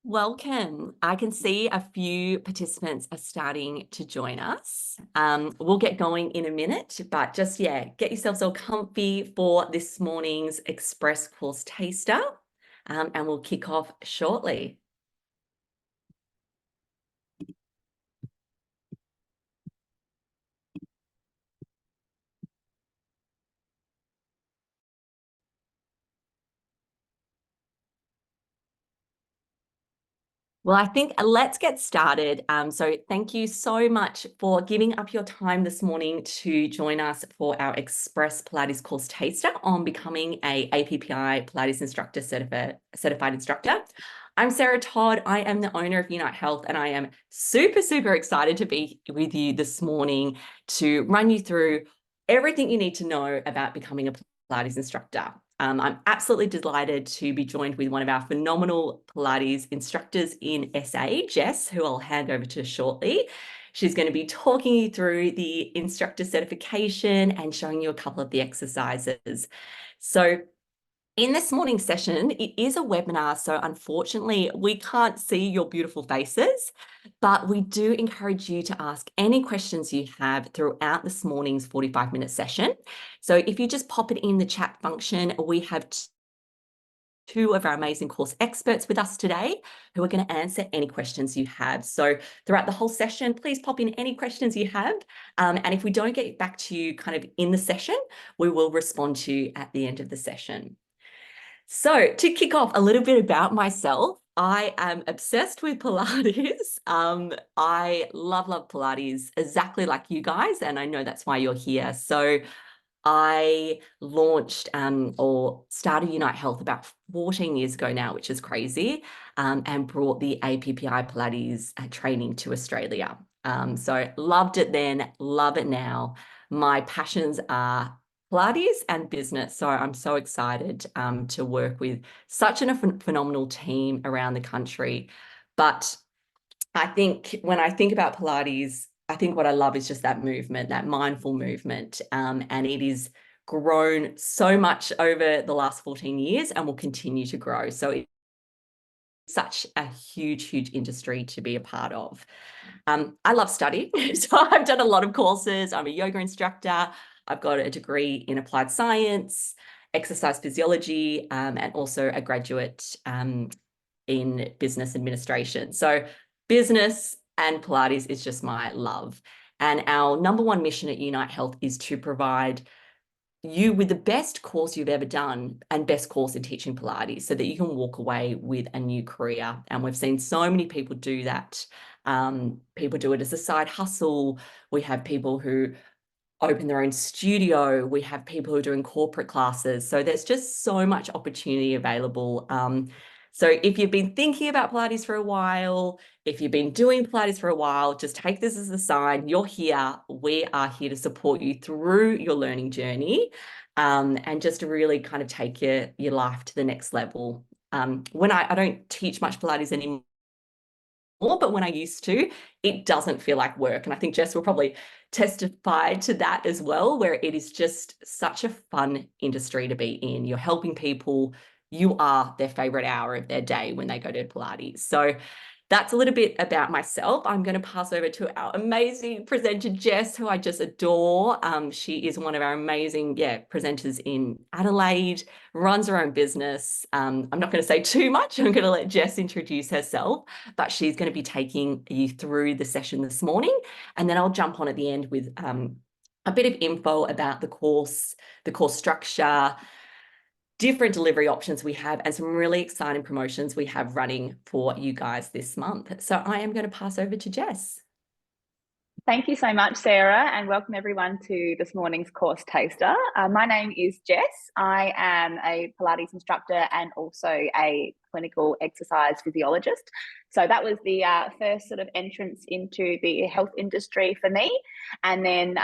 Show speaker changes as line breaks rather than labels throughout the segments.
Welcome. I can see a few participants are starting to join us. We'll get going in a minute, but just, get yourselves all comfy for this morning's Express Course Taster, and we'll kick off shortly. Well, I think let's get started. So thank you so much for giving up your time this morning to join us for our Express Pilates Course Taster on becoming a APPI Pilates Instructor Certified Instructor. I'm Sarah Todd. I am the owner of Unite Health, and I am super, super excited to be with you this morning to run you through everything you need to know about becoming a Pilates instructor. I'm absolutely delighted to be joined with one of our phenomenal Pilates instructors in SA, Jess, who I'll hand over to shortly. She's going to be talking you through the instructor certification and showing you a couple of the exercises. So in this morning's session, it is a webinar, so unfortunately, we can't see your beautiful faces, but we do encourage you to ask any questions you have throughout this morning's 45-minute session. So if you just pop it in the chat function, we have two of our amazing course experts with us today who are going to answer any questions you have. So throughout the whole session, please pop in any questions you have. And if we don't get back to you kind of in the session, we will respond to you at the end of the session. So to kick off a little bit about myself, I am obsessed with Pilates. I love Pilates exactly like you guys, and I know that's why you're here. So I launched or started Unite Health about 14 years ago now, which is crazy, and brought the APPI Pilates training to Australia. So loved it then, love it now. My passions are Pilates and business. So I'm so excited to work with such a phenomenal team around the country. But I think when I think about Pilates, I think what I love is just that movement, that mindful movement. And it is grown so much over the last 14 years and will continue to grow. So it's such a huge, huge industry to be a part of. I love studying. So I've done a lot of courses. I'm a yoga instructor. I've got a degree in applied science, exercise physiology, and also a graduate in business administration. So business and Pilates is just my love. And our number one mission at Unite Health is to provide you with the best course you've ever done and best course in teaching Pilates so that you can walk away with a new career. And we've seen so many people do that. People do it as a side hustle. We have people who open their own studio. We have people who are doing corporate classes. So there's just so much opportunity available. So if you've been thinking about Pilates for a while, if you've been doing Pilates for a while, just take this as a sign. You're here. We are here to support you through your learning journey, and just to really kind of take your life to the next level. When I don't teach much Pilates anymore, but when I used to, it doesn't feel like work. And I think Jess will probably testify to that as well, where it is just such a fun industry to be in. You're helping people. You are their favorite hour of their day when they go to Pilates. So that's a little bit about myself. I'm going to pass over to our amazing presenter, Jess, who I just adore. She is one of our amazing, presenters in Adelaide, runs her own business. I'm not going to say too much. I'm going to let Jess introduce herself, but she's going to be taking you through the session this morning. And then I'll jump on at the end with a bit of info about the course structure, different delivery options we have, and some really exciting promotions we have running for you guys this month. So I am going to pass over to Jess.
Thank you so much, Sarah, and welcome everyone to this morning's course taster. My name is Jess. I am a Pilates instructor and also a clinical exercise physiologist. So that was the first sort of entrance into the health industry for me. And then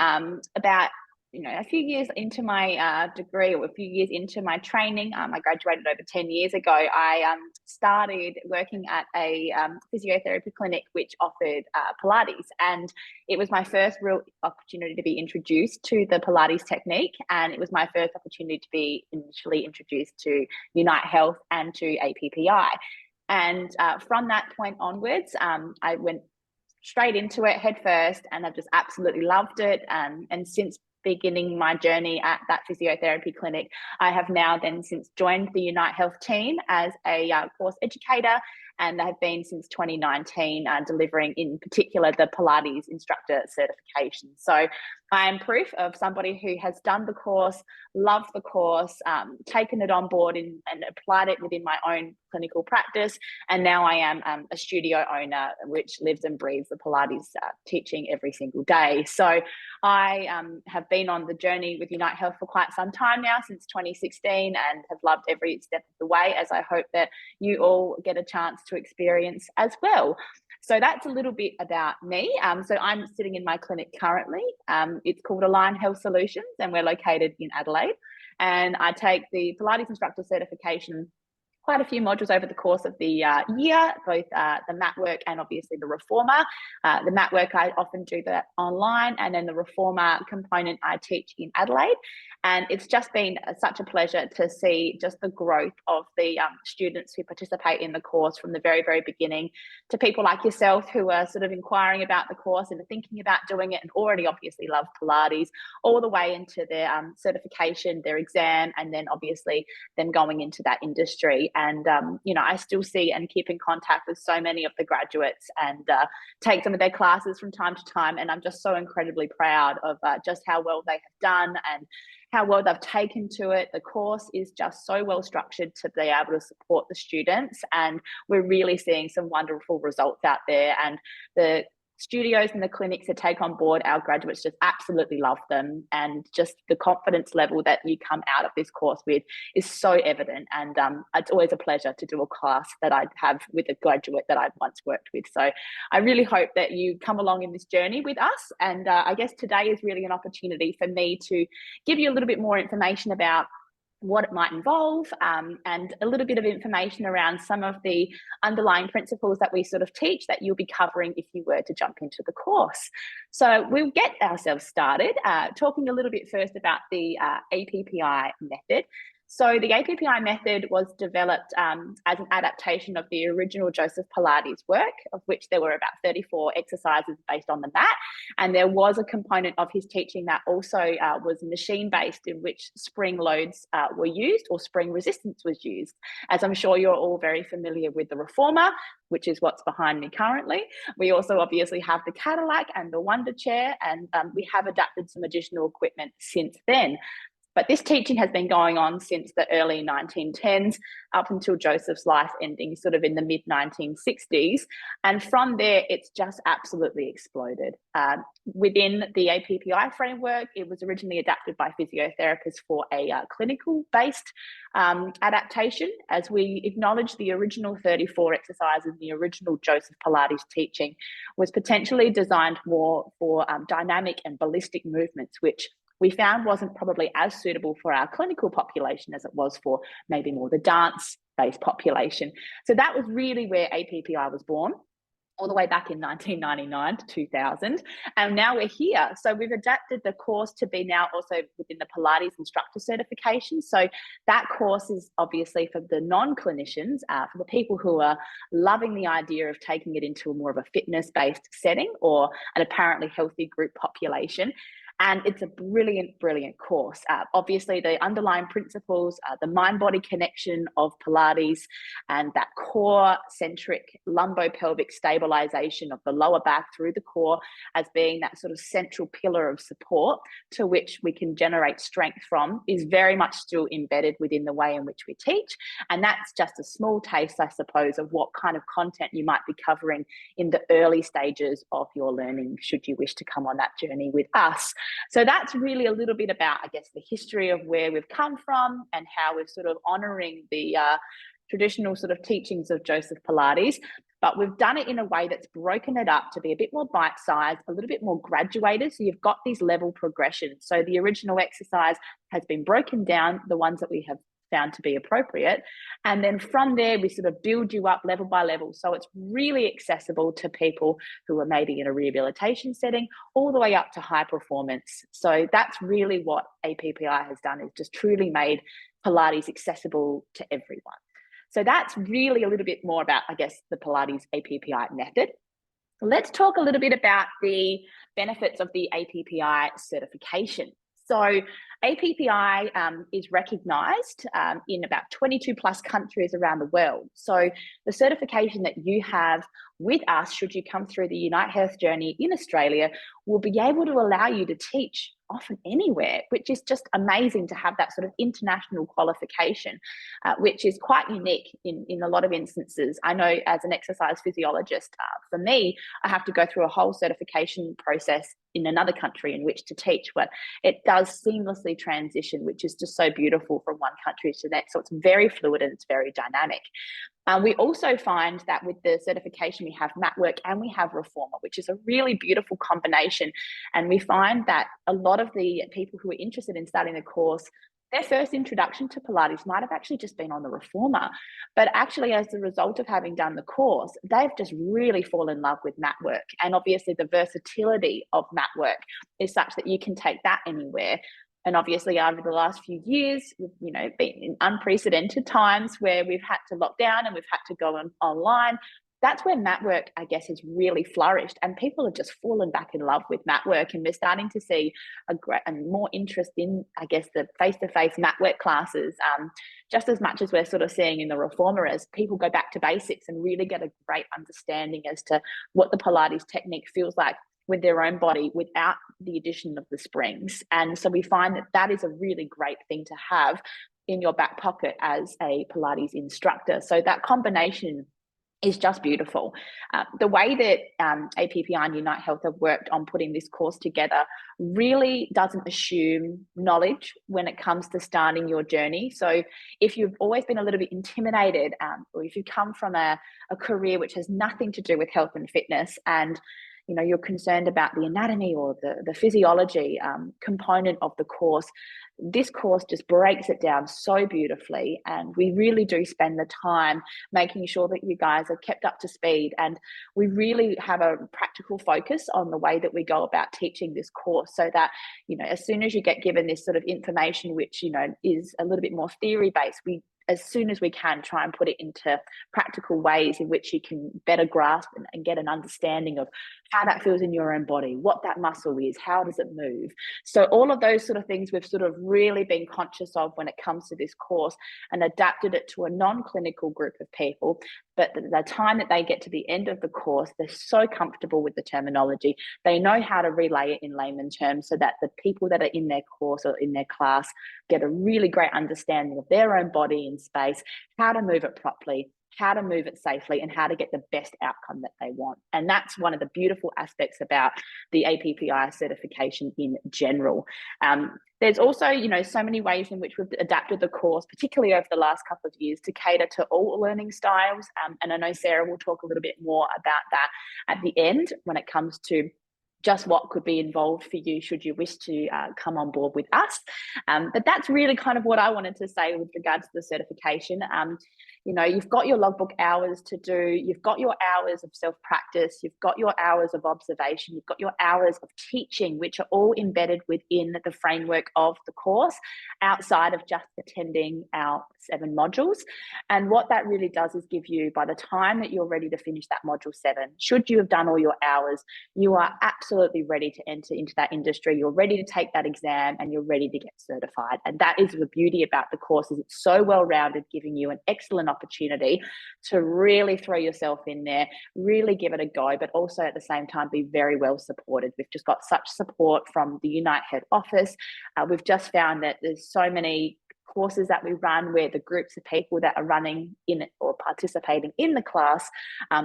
about a few years into my degree, or a few years into my training, I graduated over 10 years ago. I started working at a physiotherapy clinic which offered Pilates, and it was my first real opportunity to be introduced to the Pilates technique, and it was my first opportunity to be initially introduced to Unite Health and to APPI. And from that point onwards, I went straight into it head first, and I've just absolutely loved it. And since beginning my journey at that physiotherapy clinic, I have now then since joined the Unite Health team as a course educator, and I have been since 2019 delivering in particular the Pilates Instructor Certification. So I am proof of somebody who has done the course, loved the course, taken it on board and applied it within my own clinical practice. And now I am a studio owner, which lives and breathes the Pilates teaching every single day. So I have been on the journey with Unite Health for quite some time now, since 2016, and have loved every step of the way, as I hope that you all get a chance to experience as well. So that's a little bit about me. So I'm sitting in my clinic currently. It's called Align Health Solutions, and we're located in Adelaide. And I take the Pilates Instructor Certification quite a few modules over the course of the year, both the mat work and obviously the reformer. The mat work, I often do that online, and then the reformer component I teach in Adelaide. And it's just been such a pleasure to see just the growth of the students who participate in the course from the very, very beginning, to people like yourself who are sort of inquiring about the course and thinking about doing it and already obviously love Pilates, all the way into their certification, their exam, and then obviously them going into that industry. And, you know, I still see and keep in contact with so many of the graduates and take some of their classes from time to time. And I'm just so incredibly proud of just how well they have done and how well they've taken to it. The course is just so well structured to be able to support the students. And we're really seeing some wonderful results out there. And the studios and the clinics that take on board our graduates just absolutely love them, and just the confidence level that you come out of this course with is so evident. And it's always a pleasure to do a class that I have with a graduate that I've once worked with. So I really hope that you come along in this journey with us. And I guess today is really an opportunity for me to give you a little bit more information about what it might involve, and a little bit of information around some of the underlying principles that we sort of teach that you'll be covering if you were to jump into the course. So we'll get ourselves started talking a little bit first about the APPI method. So the APPI method was developed as an adaptation of the original Joseph Pilates work, of which there were about 34 exercises based on the mat. And there was a component of his teaching that also was machine-based, in which spring loads were used, or spring resistance was used. As I'm sure you're all very familiar with the reformer, which is what's behind me currently. We also obviously have the Cadillac and the Wonder Chair, and we have adapted some additional equipment since then. But this teaching has been going on since the early 1910s up until Joseph's life ending sort of in the mid 1960s. And from there, it's just absolutely exploded. Within the APPI framework, it was originally adapted by physiotherapists for a clinical-based adaptation, as we acknowledge the original 34 exercises, the original Joseph Pilates teaching was potentially designed more for dynamic and ballistic movements, which we found wasn't probably as suitable for our clinical population as it was for maybe more the dance-based population. So that was really where APPI was born, all the way back in 1999 to 2000. And now we're here. So we've adapted the course to be now also within the Pilates Instructor Certification. So that course is obviously for the non-clinicians, for the people who are loving the idea of taking it into a more of a fitness-based setting or an apparently healthy group population. And it's a brilliant, brilliant course. Obviously, the underlying principles, the mind-body connection of Pilates and that core-centric lumbo-pelvic stabilization of the lower back through the core as being that sort of central pillar of support to which we can generate strength from is very much still embedded within the way in which we teach. And that's just a small taste, I suppose, of what kind of content you might be covering in the early stages of your learning, should you wish to come on that journey with us. So that's really a little bit about, I guess, the history of where we've come from and how we're sort of honouring the traditional sort of teachings of Joseph Pilates. But we've done it in a way that's broken it up to be a bit more bite-sized, a little bit more graduated. So you've got these level progressions. So the original exercise has been broken down, the ones that we have found to be appropriate. And then from there, we sort of build you up level by level. So it's really accessible to people who are maybe in a rehabilitation setting, all the way up to high performance. So that's really what APPI has done, is just truly made Pilates accessible to everyone. So that's really a little bit more about, I guess, the Pilates APPI method. Let's talk a little bit about the benefits of the APPI certification. So APPI is recognised in about 22 plus countries around the world. So the certification that you have with us, should you come through the Unite Health journey in Australia, will be able to allow you to teach often anywhere, which is just amazing to have that sort of international qualification, which is quite unique in a lot of instances. I know as an exercise physiologist, for me, I have to go through a whole certification process in another country in which to teach, but it does seamlessly transition, which is just so beautiful from one country to the next. So it's very fluid and it's very dynamic. We also find that with the certification, we have mat work and we have reformer, which is a really beautiful combination. And we find that a lot of the people who are interested in starting the course, their first introduction to Pilates might have actually just been on the reformer. But actually, as a result of having done the course, they've just really fallen in love with mat work. And obviously, the versatility of mat work is such that you can take that anywhere. And obviously, over the last few years, we've been in unprecedented times where we've had to lock down and we've had to go online. That's where mat work, I guess, has really flourished, and people have just fallen back in love with mat work. And we're starting to see and more interest in, I guess, the face-to-face mat work classes, just as much as we're sort of seeing in the reformer, as people go back to basics and really get a great understanding as to what the Pilates technique feels like with their own body without the addition of the springs. And so we find that that is a really great thing to have in your back pocket as a Pilates instructor. So that combination is just beautiful. The way that APPI and Unite Health have worked on putting this course together really doesn't assume knowledge when it comes to starting your journey. So if you've always been a little bit intimidated, or if you come from a career which has nothing to do with health and fitness, and you're concerned about the anatomy or the physiology component of the course, this course just breaks it down so beautifully. And we really do spend the time making sure that you guys are kept up to speed. And we really have a practical focus on the way that we go about teaching this course, so that, as soon as you get given this sort of information, which, is a little bit more theory based, we, as soon as we can, try and put it into practical ways in which you can better grasp and get an understanding of how that feels in your own body, what that muscle is, how does it move. So all of those sort of things we've sort of really been conscious of when it comes to this course, and adapted it to a non-clinical group of people. But the time that they get to the end of the course, they're so comfortable with the terminology. They know how to relay it in layman terms, so that the people that are in their course or in their class get a really great understanding of their own body in space, how to move it properly, how to move it safely, and how to get the best outcome that they want. And that's one of the beautiful aspects about the APPI certification in general. There's also, so many ways in which we've adapted the course, particularly over the last couple of years, to cater to all learning styles. And I know Sarah will talk a little bit more about that at the end when it comes to just what could be involved for you should you wish to come on board with us. But that's really kind of what I wanted to say with regards to the certification. You've got your logbook hours to do, you've got your hours of self-practice, you've got your hours of observation, you've got your hours of teaching, which are all embedded within the framework of the course, outside of just attending our 7 modules. And what that really does is give you, by the time that you're ready to finish that module 7, should you have done all your hours, you are absolutely ready to enter into that industry. You're ready to take that exam and you're ready to get certified. And that is the beauty about the course, is it's so well-rounded, giving you an excellent opportunity to really throw yourself in there, really give it a go, but also at the same time be very well supported. We've just got such support from the Unite Head office. We've just found that there's so many courses that we run where the groups of people that are running in it or participating in the class,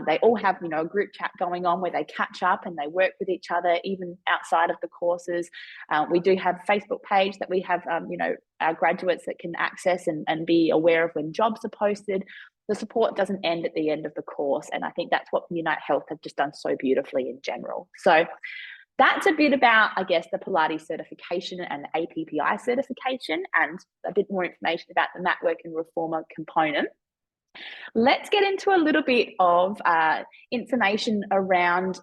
they all have a group chat going on where they catch up and they work with each other even outside of the courses. We do have a Facebook page that we have our graduates that can access and be aware of when jobs are posted. The support doesn't end at the end of the course, and I think that's what Unite Health have just done so beautifully in general. So that's a bit about, I guess, the Pilates certification and the APPI certification, and a bit more information about the mat work and reformer component. Let's get into a little bit of information around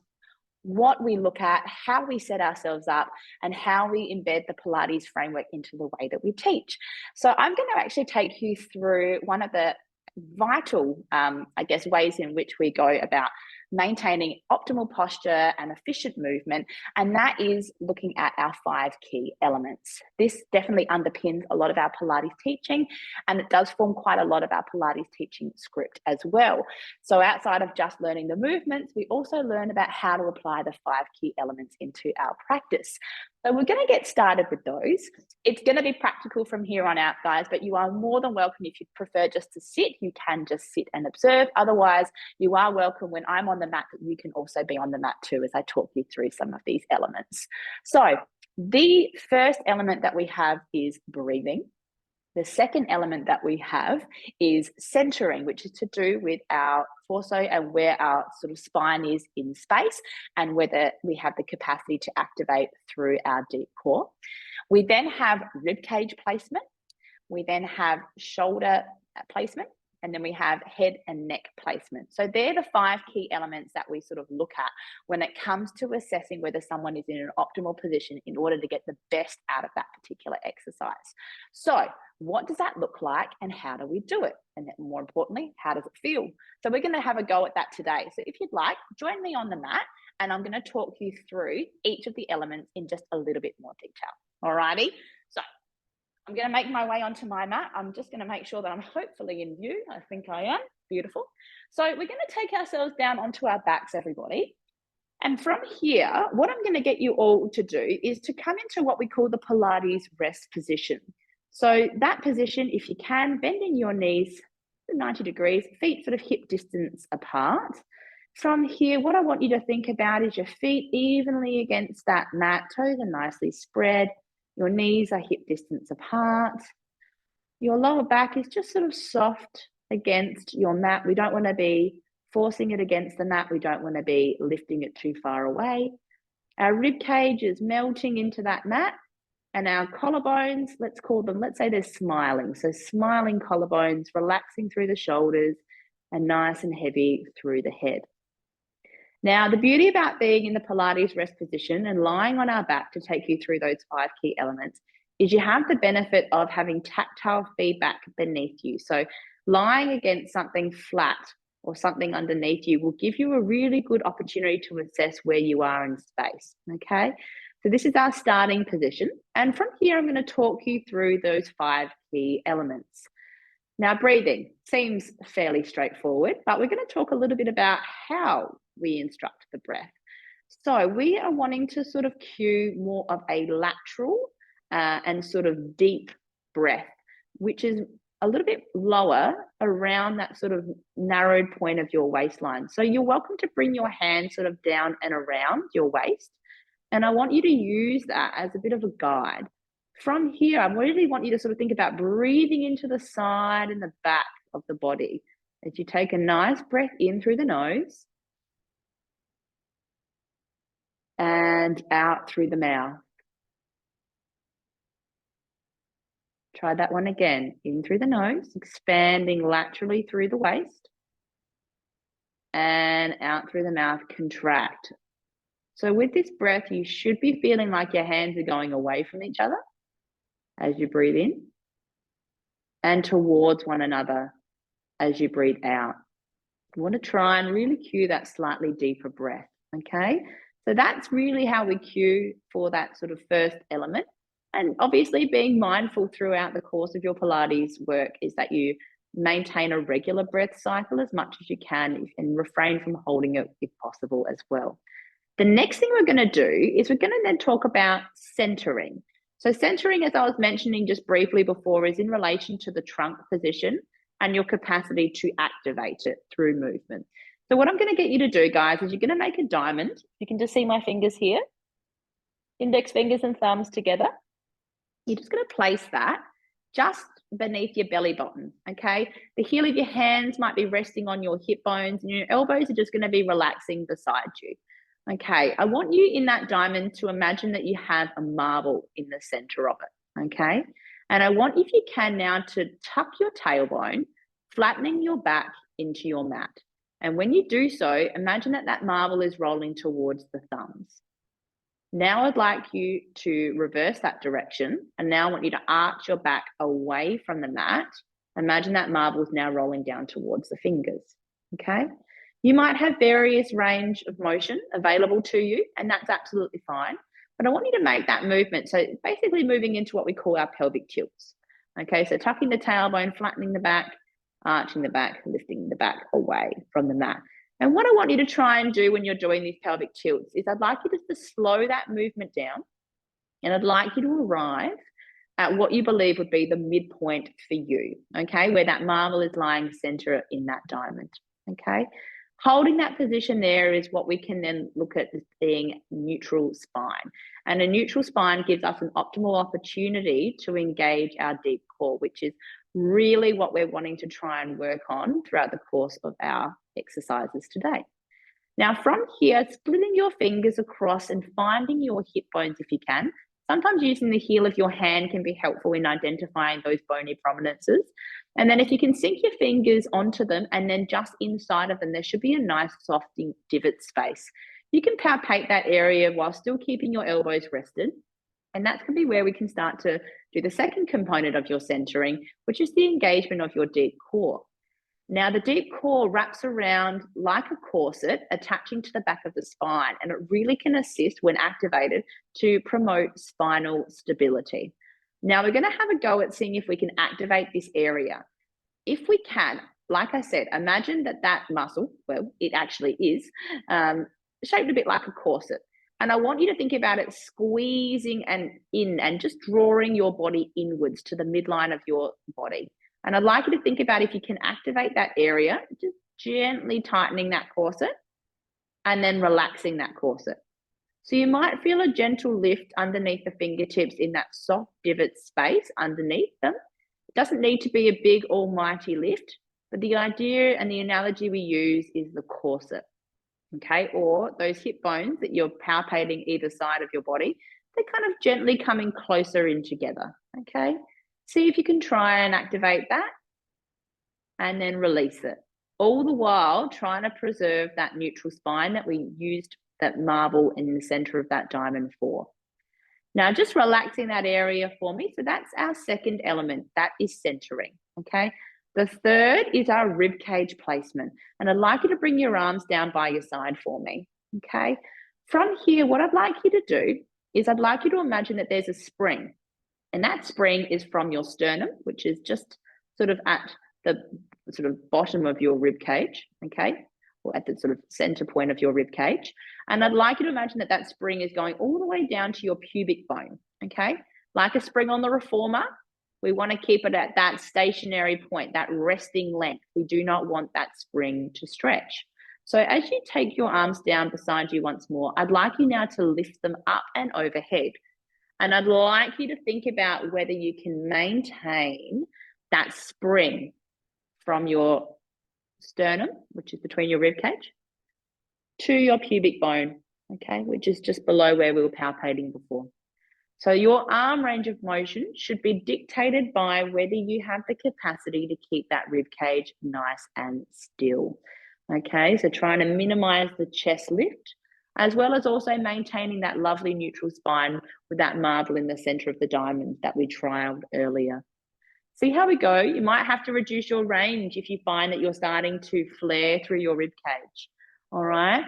what we look at, how we set ourselves up, and how we embed the Pilates framework into the way that we teach. So I'm going to actually take you through one of the vital, I guess, ways in which we go about maintaining optimal posture and efficient movement, and that is looking at our 5 key elements. This definitely underpins a lot of our Pilates teaching, and it does form quite a lot of our Pilates teaching script as well. So outside of just learning the movements, we also learn about how to apply the 5 key elements into our practice. So we're going to get started with those. It's going to be practical from here on out, guys, but you are more than welcome. If you prefer just to sit, you can just sit and observe. Otherwise, you are welcome when I'm on the mat, you can also be on the mat too as I talk you through some of these elements. So the first element that we have is breathing. The second element that we have is centering, which is to do with our torso and where our sort of spine is in space and whether we have the capacity to activate through our deep core. We then have rib cage placement. We then have shoulder placement. And then we have head and neck placement. So they're the 5 key elements that we sort of look at when it comes to assessing whether someone is in an optimal position in order to get the best out of that particular exercise. So what does that look like and how do we do it? And then more importantly, how does it feel? So we're going to have a go at that today. So if you'd like, join me on the mat and I'm going to talk you through each of the elements in just a little bit more detail. Alrighty. So I'm going to make my way onto my mat. I'm just going to make sure that I'm hopefully in view. I think I am. Beautiful. So we're going to take ourselves down onto our backs, everybody. And from here, what I'm going to get you all to do is to come into what we call the Pilates rest position. So that position, if you can, bending your knees 90 degrees, feet sort of hip distance apart. From here, what I want you to think about is your feet evenly against that mat, toes are nicely spread. Your knees are hip distance apart. Your lower back is just sort of soft against your mat. We don't want to be forcing it against the mat. We don't want to be lifting it too far away. Our rib cage is melting into that mat. And our collarbones, let's call them, let's say they're smiling. So smiling collarbones, relaxing through the shoulders and nice and heavy through the head. Now, the beauty about being in the Pilates rest position and lying on our back to take you through those 5 key elements is you have the benefit of having tactile feedback beneath you. So lying against something flat or something underneath you will give you a really good opportunity to assess where you are in space, okay? So this is our starting position. And from here, I'm going to talk you through those 5 key elements. Now, breathing seems fairly straightforward, but we're going to talk a little bit about how we instruct the breath. So we are wanting to sort of cue more of a lateral and sort of deep breath, which is a little bit lower around that sort of narrowed point of your waistline. So you're welcome to bring your hand sort of down and around your waist. And I want you to use that as a bit of a guide. From here, I really want you to sort of think about breathing into the side and the back of the body as you take a nice breath in through the nose and out through the mouth. Try that one again. In through the nose, expanding laterally through the waist and out through the mouth, contract. So with this breath, you should be feeling like your hands are going away from each other as you breathe in and towards one another as you breathe out. You want to try and really cue that slightly deeper breath, okay? So that's really how we cue for that sort of first element. And obviously being mindful throughout the course of your Pilates work is that you maintain a regular breath cycle as much as you can and refrain from holding it if possible as well. The next thing we're going to do is we're going to then talk about centering. So centering, as I was mentioning just briefly before, is in relation to the trunk position and your capacity to activate it through movement. So what I'm going to get you to do, guys, is you're going to make a diamond. You can just see my fingers here, index fingers and thumbs together. You're just going to place that just beneath your belly button, okay? The heel of your hands might be resting on your hip bones and your elbows are just going to be relaxing beside you. Okay, I want you in that diamond to imagine that you have a marble in the center of it, okay? And I want, if you can now, to tuck your tailbone, flattening your back into your mat. And when you do so, imagine that that marble is rolling towards the thumbs. Now I'd like you to reverse that direction. And now I want you to arch your back away from the mat Imagine that marble is now rolling down towards the fingers, okay? You might have various range of motion available to you, and that's absolutely fine. But I want you to make that movement. So basically moving into what we call our pelvic tilts. Okay, so tucking the tailbone, flattening the back, arching the back, lifting the back away from the mat. And what I want you to try and do when you're doing these pelvic tilts is I'd like you just to slow that movement down, and I'd like you to arrive at what you believe would be the midpoint for you, okay, where that marble is lying center in that diamond, okay? Holding that position there is what we can then look at as being neutral spine. And a neutral spine gives us an optimal opportunity to engage our deep core, which is really what we're wanting to try and work on throughout the course of our exercises today. Now, from here, splitting your fingers across and finding your hip bones if you can. Sometimes using the heel of your hand can be helpful in identifying those bony prominences. And then if you can sink your fingers onto them and then just inside of them, there should be a nice soft divot space. You can palpate that area while still keeping your elbows rested. And that's going to be where we can start to do the second component of your centering, which is the engagement of your deep core. Now, the deep core wraps around like a corset, attaching to the back of the spine, and it really can assist when activated to promote spinal stability. Now, we're going to have a go at seeing if we can activate this area. If we can, like I said, imagine that muscle, well, it actually is, shaped a bit like a corset. And I want you to think about it squeezing and in and just drawing your body inwards to the midline of your body. And I'd like you to think about if you can activate that area, just gently tightening that corset and then relaxing that corset. So you might feel a gentle lift underneath the fingertips in that soft divot space underneath them. It doesn't need to be a big almighty lift, but the idea and the analogy we use is the corset, okay? Or those hip bones that you're palpating either side of your body, they're kind of gently coming closer in together, okay? See if you can try and activate that and then release it. All the while trying to preserve that neutral spine that we used that marble in the center of that diamond for. Now just relaxing that area for me. So that's our second element, that is centering, okay? The third is our rib cage placement. And I'd like you to bring your arms down by your side for me, okay? From here, what I'd like you to do is I'd like you to imagine that there's a spring. And that spring is from your sternum, which is just sort of at the sort of bottom of your rib cage, okay? Or at the sort of center point of your rib cage. And I'd like you to imagine that that spring is going all the way down to your pubic bone, okay? Like a spring on the reformer, we want to keep it at that stationary point, that resting length. We do not want that spring to stretch. So as you take your arms down beside you once more, I'd like you now to lift them up and overhead. And I'd like you to think about whether you can maintain that spring from your sternum, which is between your rib cage, to your pubic bone, okay, which is just below where we were palpating before. So your arm range of motion should be dictated by whether you have the capacity to keep that rib cage nice and still, okay? So trying to minimize the chest lift, as well as also maintaining that lovely neutral spine with that marble in the center of the diamond that we trialed earlier. See how we go? You might have to reduce your range if you find that you're starting to flare through your rib cage, all right?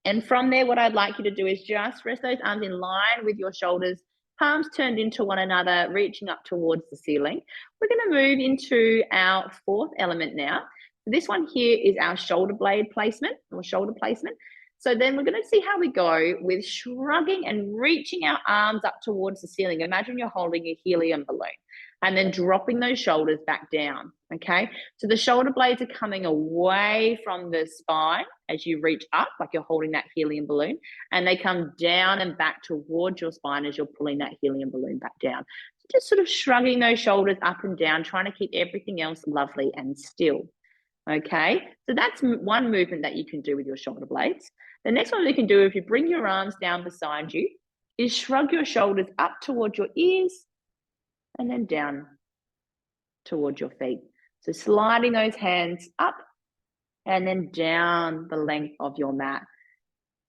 And from there, what I'd like you to do is just rest those arms in line with your shoulders, palms turned into one another, reaching up towards the ceiling. We're gonna move into our fourth element now. This one here is our shoulder blade placement or shoulder placement. So then we're going to see how we go with shrugging and reaching our arms up towards the ceiling. Imagine you're holding a helium balloon and then dropping those shoulders back down, okay? So the shoulder blades are coming away from the spine as you reach up, like you're holding that helium balloon, and they come down and back towards your spine as you're pulling that helium balloon back down. So just sort of shrugging those shoulders up and down, trying to keep everything else lovely and still. Okay, so that's one movement that you can do with your shoulder blades. The next one you can do, if you bring your arms down beside you, is shrug your shoulders up towards your ears and then down towards your feet. So sliding those hands up and then down the length of your mat.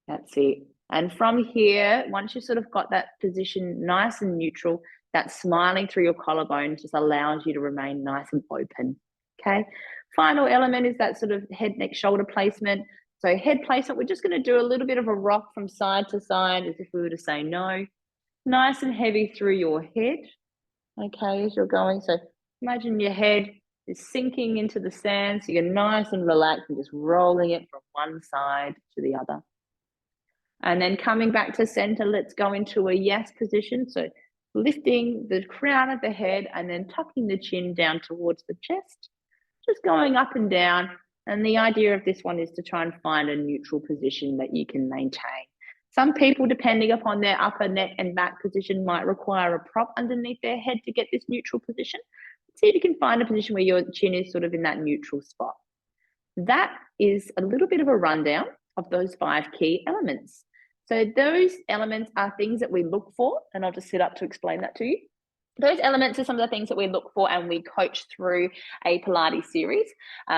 That's it. And from here, once you've sort of got that position nice and neutral, That smiling through your collarbone just allows you to remain nice and open. Okay. Final element is that sort of head, neck, shoulder placement. So head placement, we're just going to do a little bit of a rock from side to side as if we were to say no. Nice and heavy through your head. Okay, as you're going. So imagine your head is sinking into the sand. So you're nice and relaxed and just rolling it from one side to the other. And then coming back to center, let's go into a yes position. So lifting the crown of the head and then tucking the chin down towards the chest, just going up and down. And the idea of this one is to try and find a neutral position that you can maintain. Some people, depending upon their upper neck and back position, might require a prop underneath their head to get this neutral position. See if you can find a position where your chin is sort of in that neutral spot. That is a little bit of a rundown of those 5 key elements. So those elements are things that we look for, and I'll just sit up to explain that to you. Those elements are some of the things that we look for and we coach through a Pilates series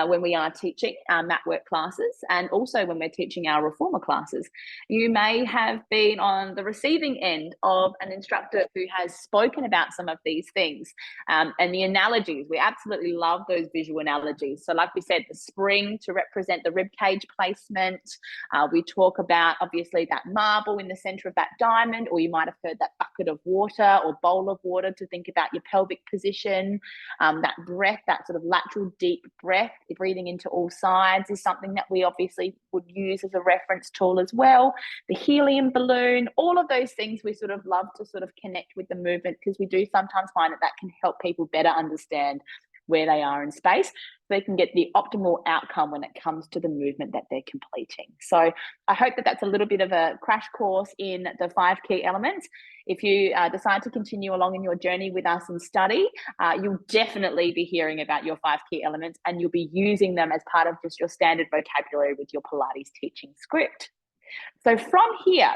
when we are teaching our mat work classes and also when we're teaching our reformer classes. You may have been on the receiving end of an instructor who has spoken about some of these things and the analogies. We absolutely love those visual analogies. So like we said, the spring to represent the rib cage placement. We talk about obviously that marble in the center of that diamond, or you might have heard that bucket of water or bowl of water to think about your pelvic position. That breath, that sort of lateral deep breath, breathing into all sides is something that we obviously would use as a reference tool as well. The helium balloon, all of those things we sort of love to sort of connect with the movement because we do sometimes find that can help people better understand where they are in space so they can get the optimal outcome when it comes to the movement that they're completing. So I hope that that's a little bit of a crash course in the 5 key elements. If you decide to continue along in your journey with us and study, you'll definitely be hearing about your 5 key elements and you'll be using them as part of just your standard vocabulary with your Pilates teaching script. So from here,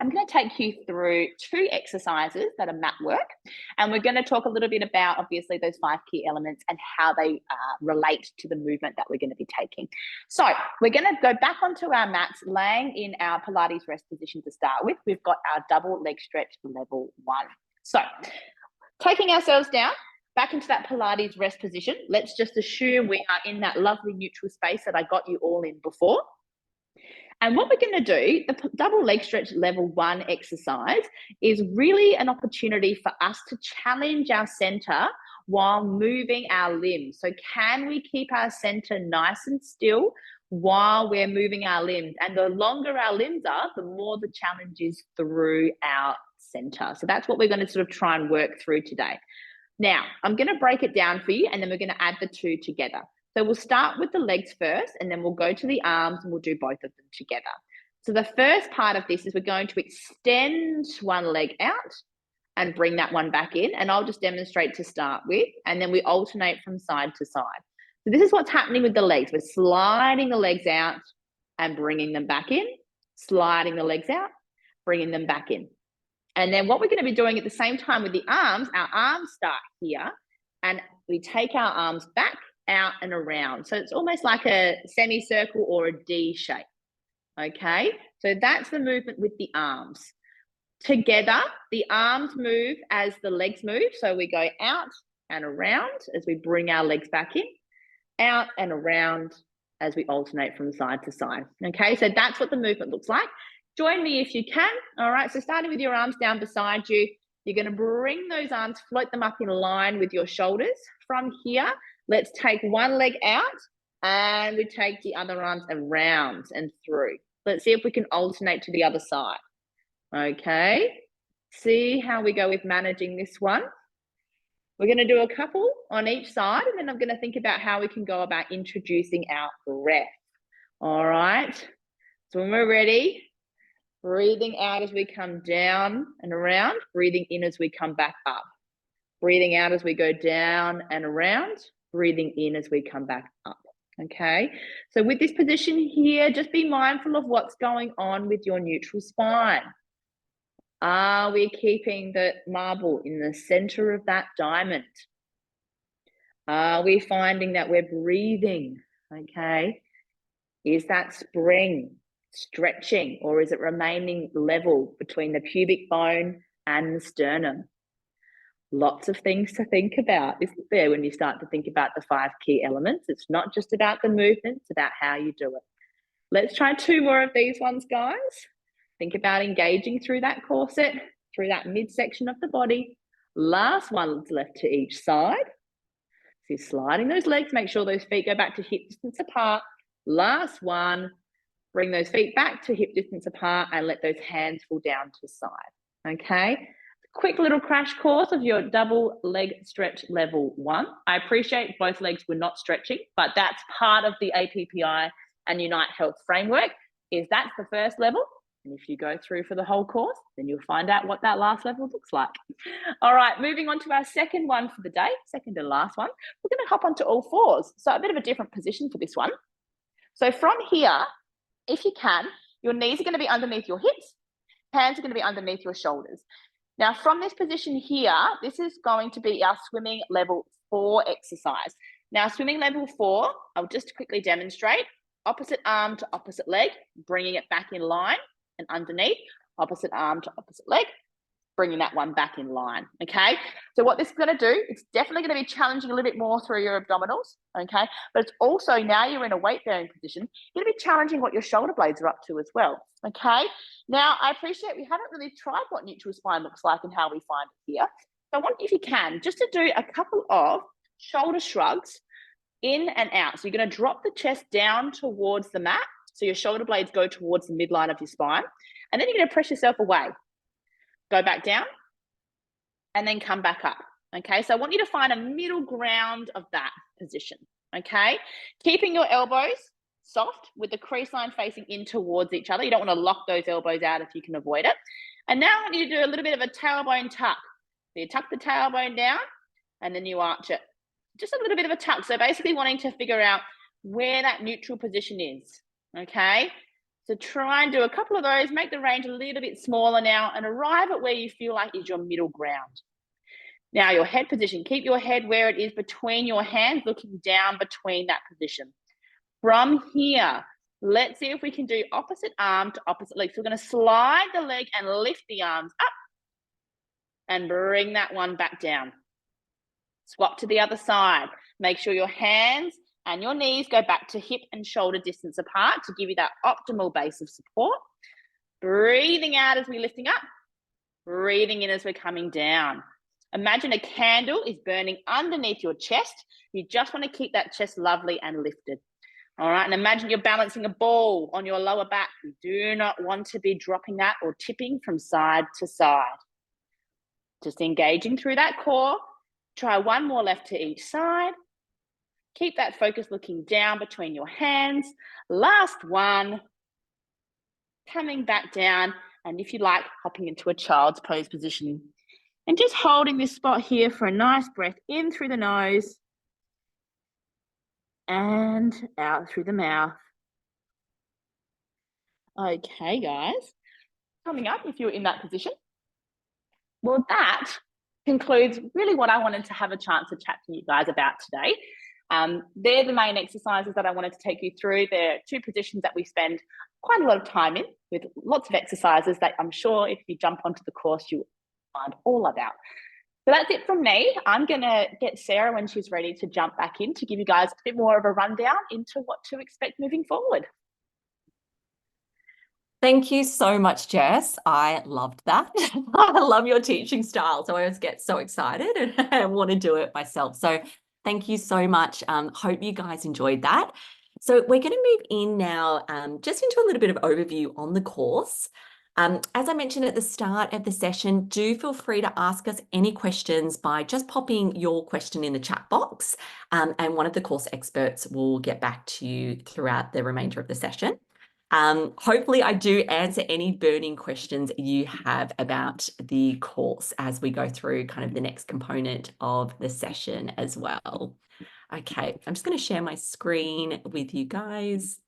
I'm going to take you through 2 exercises that are mat work, and we're going to talk a little bit about obviously those 5 key elements and how they relate to the movement that we're going to be taking. So we're going to go back onto our mats, laying in our Pilates rest position to start with. We've got our double leg stretch level 1. So taking ourselves down, back into that Pilates rest position. Let's just assume we are in that lovely neutral space that I got you all in before. And what we're going to do, the double leg stretch level 1 exercise is really an opportunity for us to challenge our center while moving our limbs. So can we keep our center nice and still while we're moving our limbs? And the longer our limbs are, the more the challenge is through our center. So that's what we're going to sort of try and work through today. Now, I'm going to break it down for you and then we're going to add the 2 together. So we'll start with the legs first and then we'll go to the arms and we'll do both of them together. So the first part of this is we're going to extend one leg out and bring that one back in. And I'll just demonstrate to start with, and then we alternate from side to side. So this is what's happening with the legs. We're sliding the legs out and bringing them back in, sliding the legs out, bringing them back in. And then what we're going to be doing at the same time with the arms, our arms start here and we take our arms back, out and around. So it's almost like a semicircle or a D shape. Okay, so that's the movement with the arms. Together, the arms move as the legs move. So we go out and around as we bring our legs back in, out and around as we alternate from side to side. Okay, so that's what the movement looks like. Join me if you can. All right, so starting with your arms down beside you, you're going to bring those arms, float them up in line with your shoulders. From here, let's take one leg out and we take the other arms around and through. Let's see if we can alternate to the other side. Okay, see how we go with managing this one. We're going to do a couple on each side and then I'm going to think about how we can go about introducing our breath. All right, so when we're ready, breathing out as we come down and around, breathing in as we come back up. Breathing out as we go down and around, breathing in as we come back up. Okay, so with this position here, just be mindful of what's going on with your neutral spine. Are we keeping the marble in the center of that diamond? Are we finding that we're breathing? Okay, is that spring stretching or is it remaining level between the pubic bone and the sternum? Lots of things to think about, isn't there, when you start to think about the 5 key elements? It's not just about the movement, it's about how you do it. Let's try 2 more of these ones, guys. Think about engaging through that corset, through that midsection of the body. Last one's left to each side. So you're sliding those legs, make sure those feet go back to hip distance apart. Last one, bring those feet back to hip distance apart and let those hands fall down to the side, okay? Quick little crash course of your double leg stretch level 1. I appreciate both legs were not stretching, but that's part of the APPI and Unite Health framework, is that's the first level. And if you go through for the whole course, then you'll find out what that last level looks like. All right, moving on to our second one for the day, second to last one. We're going to hop onto all fours. So a bit of a different position for this one. So from here, if you can, your knees are going to be underneath your hips, hands are going to be underneath your shoulders. Now, from this position here, this is going to be our swimming level 4 exercise. Now, swimming level 4, I'll just quickly demonstrate. Opposite arm to opposite leg, bringing it back in line and underneath. Opposite arm to opposite leg, bringing that one back in line, okay? So what this is going to do, it's definitely going to be challenging a little bit more through your abdominals, okay? But it's also, now you're in a weight-bearing position, going to be challenging what your shoulder blades are up to as well, okay? Now, I appreciate we haven't really tried what neutral spine looks like and how we find it here. So I want you, if you can, just to do a couple of shoulder shrugs in and out. So you're going to drop the chest down towards the mat, so your shoulder blades go towards the midline of your spine, and then you're going to press yourself away. Go back down and then come back up, okay? So I want you to find a middle ground of that position, okay? Keeping your elbows soft with the crease line facing in towards each other. You don't want to lock those elbows out if you can avoid it. And now I want you to do a little bit of a tailbone tuck. So you tuck the tailbone down and then you arch it. Just a little bit of a tuck. So basically wanting to figure out where that neutral position is, okay? So try and do a couple of those, make the range a little bit smaller now and arrive at where you feel like is your middle ground. Now your head position, keep your head where it is between your hands, looking down between that position. From here, let's see if we can do opposite arm to opposite leg. So we're going to slide the leg and lift the arms up and bring that one back down. Swap to the other side. Make sure your hands and your knees go back to hip and shoulder distance apart to give you that optimal base of support. Breathing out as we're lifting up, breathing in as we're coming down. Imagine a candle is burning underneath your chest. You just want to keep that chest lovely and lifted. All right, and imagine you're balancing a ball on your lower back. You do not want to be dropping that or tipping from side to side. Just engaging through that core. Try one more left to each side. Keep that focus looking down between your hands. Last one. Coming back down, and if you like, hopping into a child's pose position. And just holding this spot here for a nice breath in through the nose and out through the mouth. Okay, guys. Coming up, if you're in that position. Well, that concludes really what I wanted to have a chance to chat to you guys about today. They're the main exercises that I wanted to take you through. They're 2 positions that we spend quite a lot of time in, with lots of exercises that I'm sure if you jump onto the course, you'll find all about. So that's it from me. I'm going to get Sarah when she's ready to jump back in to give you guys a bit more of a rundown into what to expect moving forward.
Thank you so much, Jess. I loved that. I love your teaching style. So I always get so excited and I want to do it myself. So thank you so much. Hope you guys enjoyed that. So we're going to move in now just into a little bit of overview on the course. As I mentioned at the start of the session, do feel free to ask us any questions by just popping your question in the chat box, and one of the course experts will get back to you throughout the remainder of the session. Hopefully I do answer any burning questions you have about the course as we go through kind of the next component of the session as well. Okay, I'm just going to share my screen with you guys.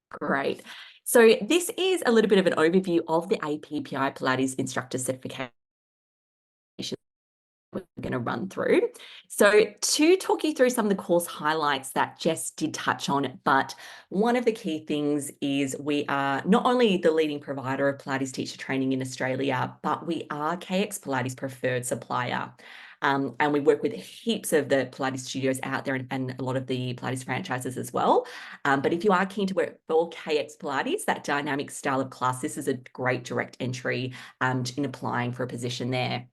Great. So this is a little bit of an overview of the APPI Pilates Instructor Certification we're going to run through. So to talk you through some of the course highlights that Jess did touch on, but one of the key things is we are not only the leading provider of Pilates teacher training in Australia, but we are KX Pilates preferred supplier. And we work with heaps of the Pilates studios out there and a lot of the Pilates franchises as well. But if you are keen to work for KX Pilates, that dynamic style of class, this is a great direct entry in applying for a position there.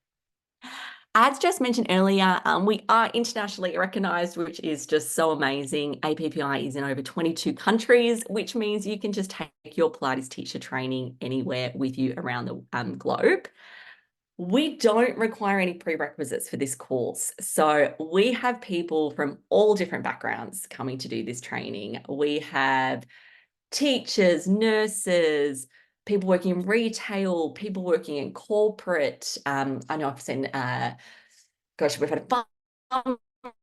As just mentioned earlier, we are internationally recognised, which is just so amazing. APPI is in over 22 countries, which means you can just take your Pilates teacher training anywhere with you around the globe. We don't require any prerequisites for this course. So we have people from all different backgrounds coming to do this training. We have teachers, nurses, people working in retail, people working in corporate. I know I've seen, we've had a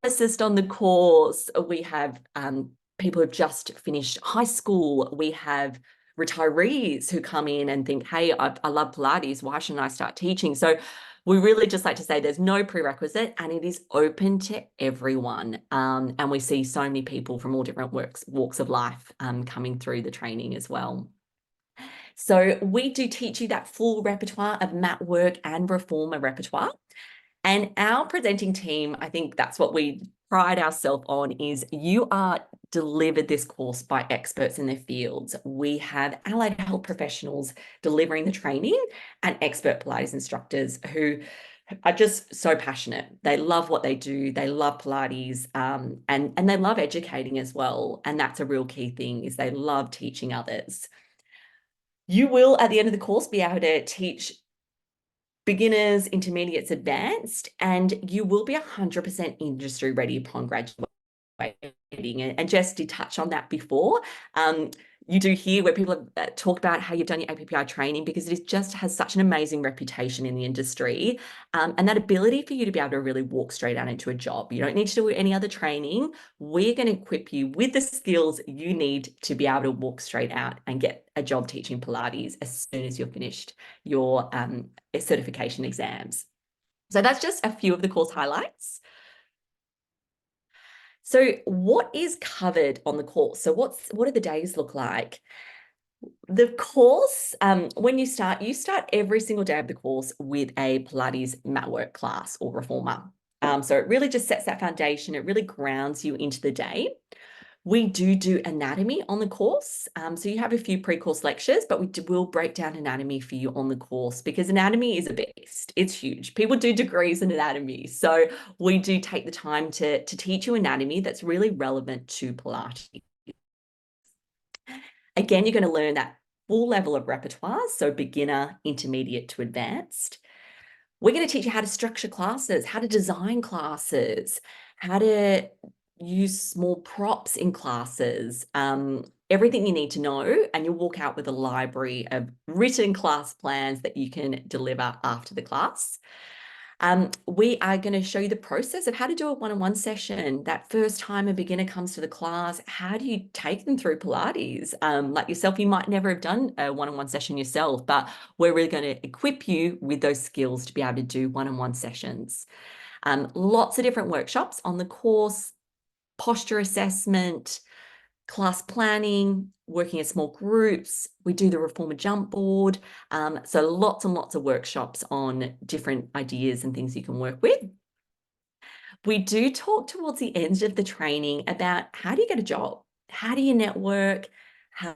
pharmacist on the course. We have people who've just finished high school. We have retirees who come in and think, hey, I love Pilates. Why shouldn't I start teaching? So we really just like to say there's no prerequisite and it is open to everyone. And we see so many people from all different walks of life coming through the training as well. So we do teach you that full repertoire of mat work and reformer repertoire. And our presenting team, I think that's what we pride ourselves on, is you are delivered this course by experts in their fields. We have allied health professionals delivering the training and expert Pilates instructors who are just so passionate. They love what they do. They love Pilates and they love educating as well. And that's a real key thing, is they love teaching others. You will, at the end of the course, be able to teach beginners, intermediates, advanced, and you will be 100% industry ready upon graduating. And Jess did touch on that before. You do hear where people talk about how you've done your APPI training, because it just has such an amazing reputation in the industry, and that ability for you to be able to really walk straight out into a job. You don't need to do any other training. We're going to equip you with the skills you need to be able to walk straight out and get a job teaching Pilates as soon as you're finished your certification exams. So that's just a few of the course highlights. So what is covered on the course? So what do the days look like? The course, when you start every single day of the course with a Pilates mat work class or reformer. So it really just sets that foundation. It really grounds you into the day. We do anatomy on the course. So you have a few pre-course lectures, but will break down anatomy for you on the course, because anatomy is a beast. It's huge. People do degrees in anatomy. So we do take the time to teach you anatomy that's really relevant to Pilates. Again, you're going to learn that full level of repertoire, so beginner, intermediate to advanced. We're going to teach you how to structure classes, how to design classes, how to use small props in classes, everything you need to know, and you'll walk out with a library of written class plans that you can deliver after the class. We are going to show you the process of how to do a one-on-one session. That first time a beginner comes to the class, how do you take them through Pilates? Like yourself, you might never have done a one-on-one session yourself, but we're really going to equip you with those skills to be able to do one-on-one sessions. Lots of different workshops on the course, posture assessment, class planning, working in small groups. We do the reformer jump board. So lots and lots of workshops on different ideas and things you can work with. We do talk towards the end of the training about how do you get a job? How do you network? How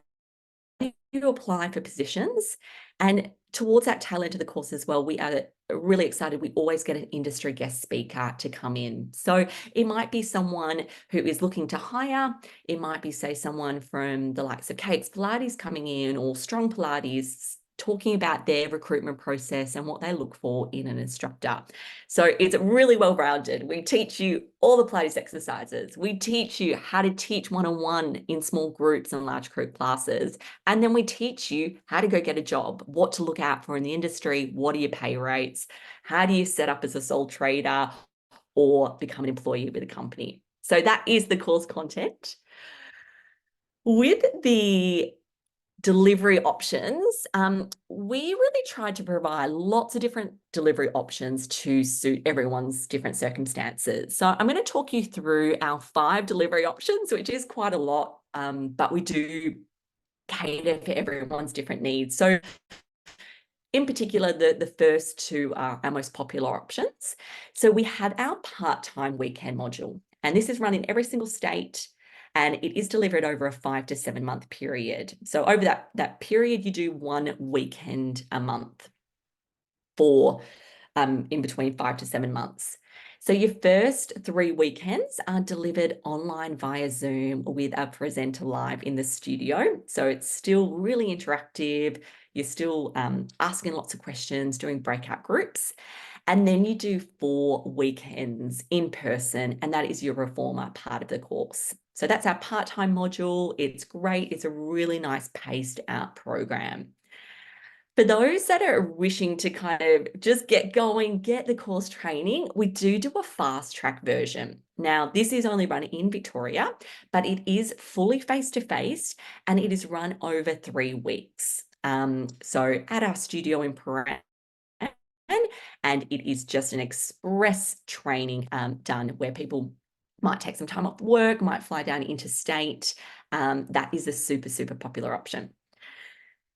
do you apply for positions? And towards that tail end of the course as well, we are really excited. We always get an industry guest speaker to come in. So it might be someone who is looking to hire. It might be, say, someone from the likes of KX Pilates coming in, or Strong Pilates, talking about their recruitment process and what they look for in an instructor. So it's really well-rounded. We teach you all the Pilates exercises. We teach you how to teach one-on-one in small groups and large group classes. And then we teach you how to go get a job, what to look out for in the industry, what are your pay rates, how do you set up as a sole trader or become an employee with a company. So that is the course content. With the delivery options, we really tried to provide lots of different delivery options to suit everyone's different circumstances. So I'm going to talk you through our 5 delivery options, which is quite a lot, but we do cater for everyone's different needs. So in particular, the first 2 are our most popular options. So we have our part-time weekend module, and this is run in every single state, and it is delivered over a 5 to 7 month period. So over that period, you do 1 weekend a month for in between 5 to 7 months. So your first 3 weekends are delivered online via Zoom with a presenter live in the studio. So it's still really interactive. You're still asking lots of questions, doing breakout groups. And then you do 4 weekends in person, and that is your reformer part of the course. So that's our part-time module. It's great. It's a really nice paced out program. For those that are wishing to kind of just get going, get the course training, we do a fast track version. Now, this is only run in Victoria, but it is fully face-to-face and it is run over 3 weeks. So at our studio in Paran, and it is just an express training done where people might take some time off work, might fly down interstate. That is a super, super popular option.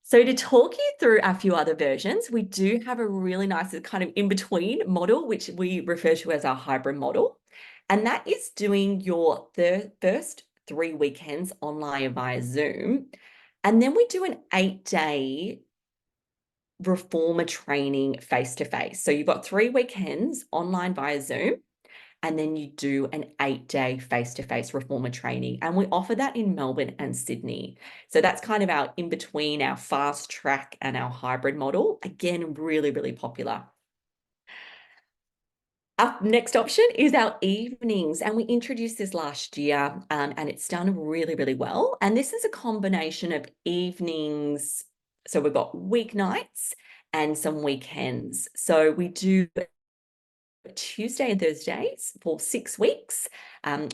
So to talk you through a few other versions, we do have a really nice kind of in-between model, which we refer to as our hybrid model. And that is doing your first 3 weekends online via Zoom. And then we do an 8-day reformer training face-to-face. So you've got 3 weekends online via Zoom, and then you do an 8-day face-to-face reformer training. And we offer that in Melbourne and Sydney. So that's kind of our in between our fast track and our hybrid model. Again, really, really popular. Our next option is our evenings, and we introduced this last year, and it's done really, really well. And this is a combination of evenings. So we've got weeknights and some weekends. So we do Tuesday and Thursdays for 6 weeks,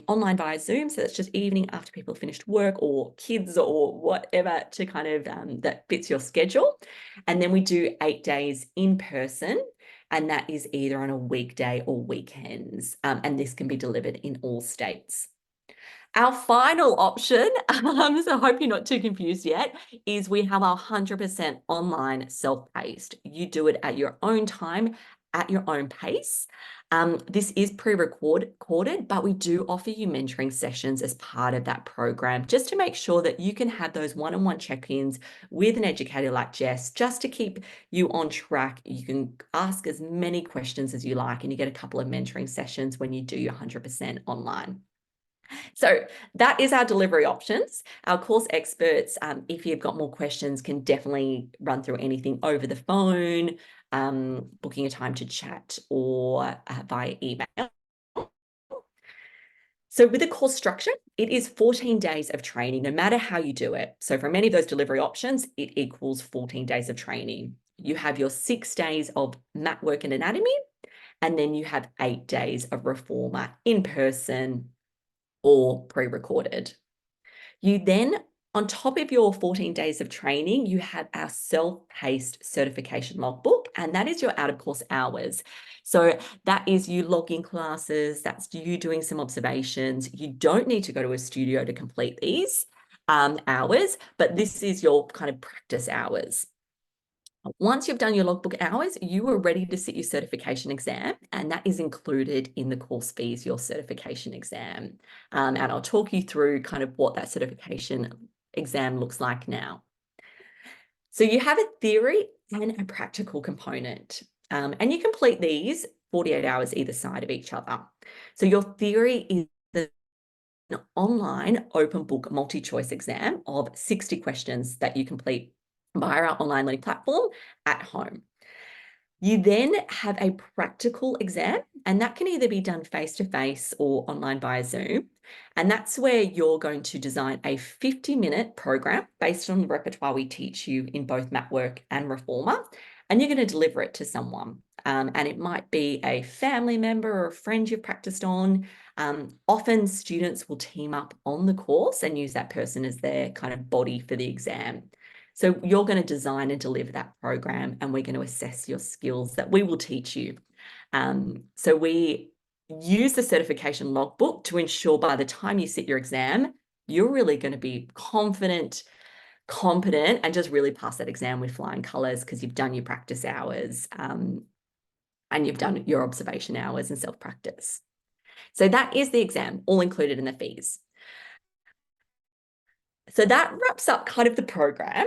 online via Zoom. So that's just evening after people have finished work or kids or whatever to kind of that fits your schedule. And then we do 8 days in person, and that is either on a weekday or weekends. And this can be delivered in all states. Our final option, so I hope you're not too confused yet, is we have our 100% online self-paced. You do it at your own time, at your own pace. This is pre-recorded, but we do offer you mentoring sessions as part of that program, just to make sure that you can have those one-on-one check-ins with an educator like Jess, just to keep you on track. You can ask as many questions as you like, and you get a couple of mentoring sessions when you do your 100% online. So that is our delivery options. Our course experts, if you've got more questions, can definitely run through anything over the phone, booking a time to chat, or via email. So with the course structure, it is 14 days of training, no matter how you do it. So for many of those delivery options, it equals 14 days of training. You have your 6 days of mat work and anatomy, and then you have 8 days of reformer in person or pre-recorded. You then, on top of your 14 days of training, you have our self-paced certification logbook, and that is your out-of-course hours. So that is you logging classes, that's you doing some observations. You don't need to go to a studio to complete these hours, but this is your kind of practice hours. Once you've done your logbook hours, you are ready to sit your certification exam, and that is included in the course fees, your certification exam. And I'll talk you through kind of what that certification exam looks like now. So you have a theory and a practical component, and you complete these 48 hours either side of each other. So your theory is an online open book multi-choice exam of 60 questions that you complete via our online learning platform at home. You then have a practical exam, and that can either be done face-to-face or online via Zoom. And that's where you're going to design a 50-minute program based on the repertoire we teach you in both mat work and reformer, and you're going to deliver it to someone. And it might be a family member or a friend you've practiced on. Often students will team up on the course and use that person as their kind of body for the exam. So you're going to design and deliver that program, and we're going to assess your skills that we will teach you. So we use the certification logbook to ensure by the time you sit your exam, you're really going to be confident, competent, and just really pass that exam with flying colors because you've done your practice hours and you've done your observation hours and self-practice. So that is the exam, all included in the fees. So that wraps up kind of the program.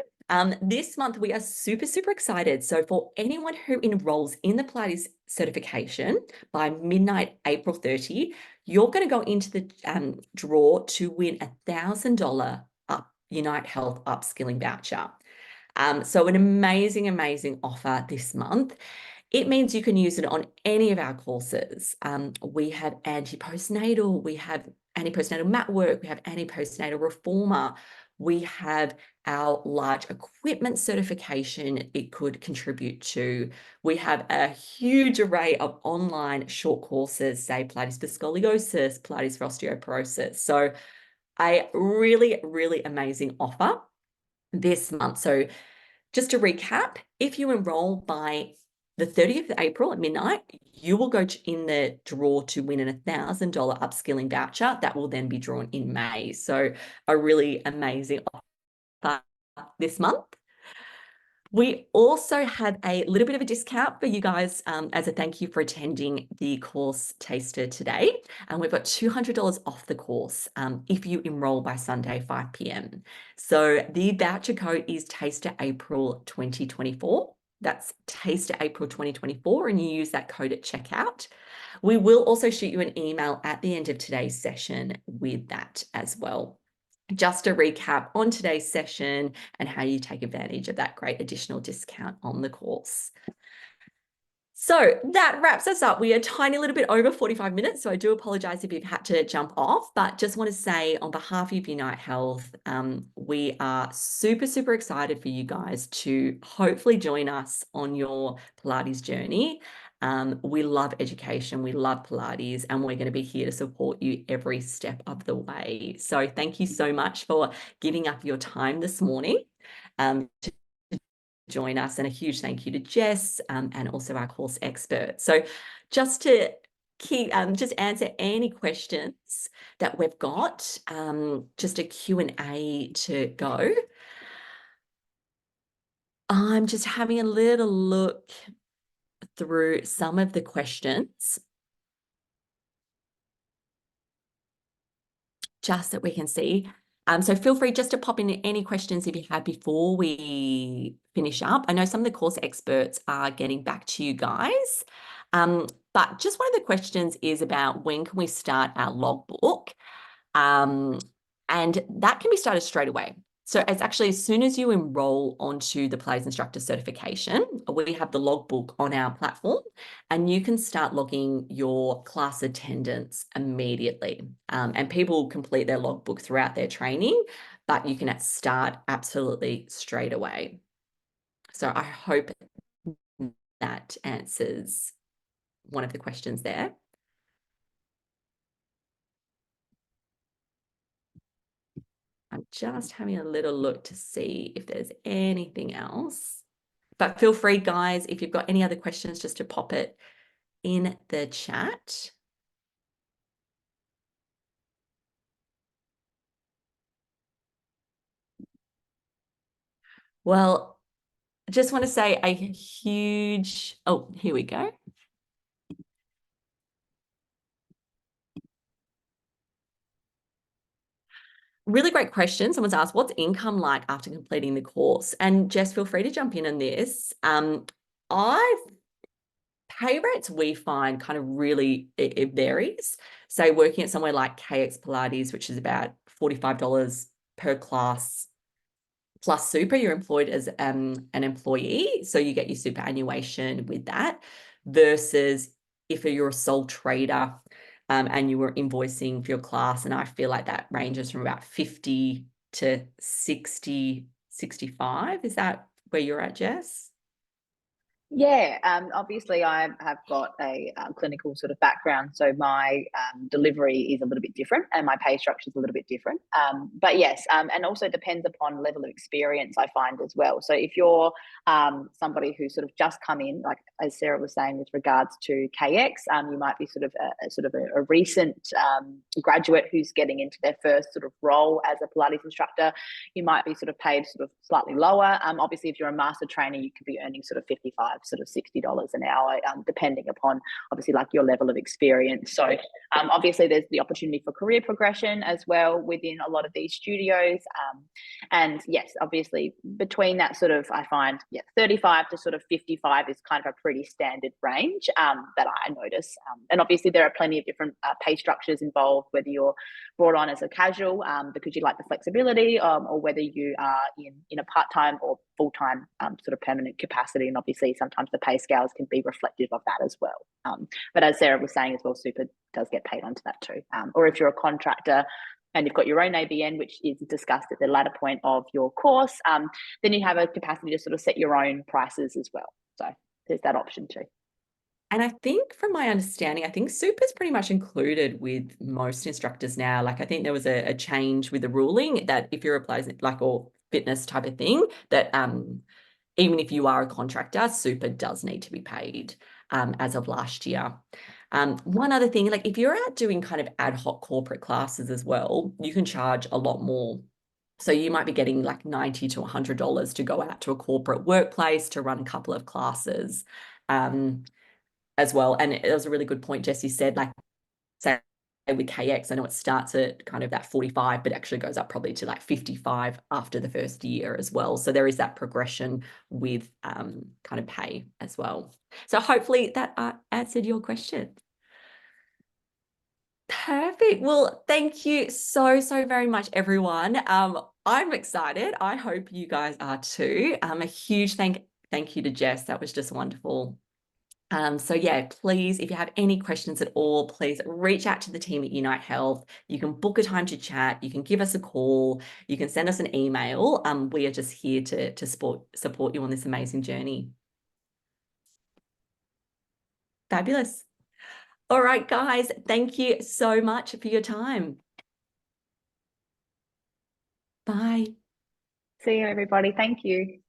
This month, we are super, super excited. So for anyone who enrolls in the Pilates certification by midnight, April 30, you're going to go into the draw to win $1,000 Unite Health upskilling voucher. So an amazing, amazing offer this month. It means you can use it on any of our courses. We have anti-postnatal, we have anti-postnatal mat work, we have anti-postnatal reformer, we have our large equipment certification it could contribute to. We have a huge array of online short courses, say Pilates for scoliosis, Pilates for osteoporosis. So a really, really amazing offer this month. So just to recap, if you enroll by the 30th of April at midnight, you will go in the draw to win an $1,000 upskilling voucher that will then be drawn in May. So a really amazing offer this month. We also have a little bit of a discount for you guys as a thank you for attending the course taster today. And we've got $200 off the course if you enroll by Sunday, 5 p.m. So the voucher code is Taster April 2024. That's Taster April 2024, and you use that code at checkout. We will also shoot you an email at the end of today's session with that as well. Just a recap on today's session and how you take advantage of that great additional discount on the course. So that wraps us up. We are a tiny little bit over 45 minutes, so I do apologize if you've had to jump off, but just want to say on behalf of Unite Health, we are super, super excited for you guys to hopefully join us on your Pilates journey. We love education, we love Pilates, and we're going to be here to support you every step of the way. So thank you so much for giving up your time this morning to join us, and a huge thank you to Jess and also our course expert. So just to just answer any questions that we've got, just a Q&A to go. I'm just having a little look through some of the questions just that we can see. So feel free just to pop in any questions if you have before we finish up. I know some of the course experts are getting back to you guys, but just one of the questions is about when can we start our logbook? And that can be started straight away. So it's actually as soon as you enroll onto the Pilates Instructor Certification, we have the logbook on our platform and you can start logging your class attendance immediately. And people complete their logbook throughout their training, but you can start absolutely straight away. So I hope that answers one of the questions there. I'm just having a little look to see if there's anything else. But feel free, guys, if you've got any other questions, just to pop it in the chat. Well, I just want to say a huge, oh, here we go. Really great question. Someone's asked, what's income like after completing the course? And Jess, feel free to jump in on this. Pay rates we find kind of really, it varies. So working at somewhere like KX Pilates, which is about $45 per class, plus super, you're employed as an employee. So you get your superannuation with that versus if you're a sole trader and you were invoicing for your class. And I feel like that ranges from about 50 to 60, 65. Is that where you're at, Jess?
Yeah, obviously I have got a clinical sort of background, so my delivery is a little bit different and my pay structure is a little bit different. But yes, and also depends upon level of experience I find as well. So if you're somebody who sort of just come in, like as Sarah was saying with regards to KX, you might be sort of a recent graduate who's getting into their first sort of role as a Pilates instructor. You might be sort of paid sort of slightly lower. Obviously, if you're a master trainer, you could be earning sort of 55, sort of $60 an hour, depending upon obviously like your level of experience. So obviously there's the opportunity for career progression as well within a lot of these studios. And yes, obviously between that sort of, I find, 35 to sort of 55 is kind of a pretty standard range that I notice. And obviously there are plenty of different pay structures involved, whether you're brought on as a casual because you like the flexibility, or whether you are in a part-time or full-time sort of permanent capacity. And obviously sometimes the pay scales can be reflective of that as well. But as Sarah was saying as well, super does get paid onto that too. Or if you're a contractor and you've got your own ABN, which is discussed at the latter point of your course, then you have a capacity to sort of set your own prices as well. So there's that option too.
And I think from my understanding, I think super is pretty much included with most instructors now. Like I think there was a change with the ruling that if you're a Pilates, like, or fitness type of thing, that even if you are a contractor, super does need to be paid as of last year. One other thing, like if you're out doing kind of ad hoc corporate classes as well, you can charge a lot more. So you might be getting like $90 to $100 to go out to a corporate workplace to run a couple of classes as well. And it was a really good point Jessie said, like, say with KX, I know it starts at kind of that 45, but actually goes up probably to like 55 after the first year as well. So there is that progression with kind of pay as well. So hopefully that answered your question. Perfect. Well, thank you so very much, everyone. I'm excited. I hope you guys are too. A huge thank you to Jess. That was just wonderful. So yeah, please, if you have any questions at all, please reach out to the team at Unite Health. You can book a time to chat. You can give us a call. You can send us an email. We are just here to support you on this amazing journey. Fabulous. All right, guys, thank you so much for your time. Bye.
See you, everybody. Thank you.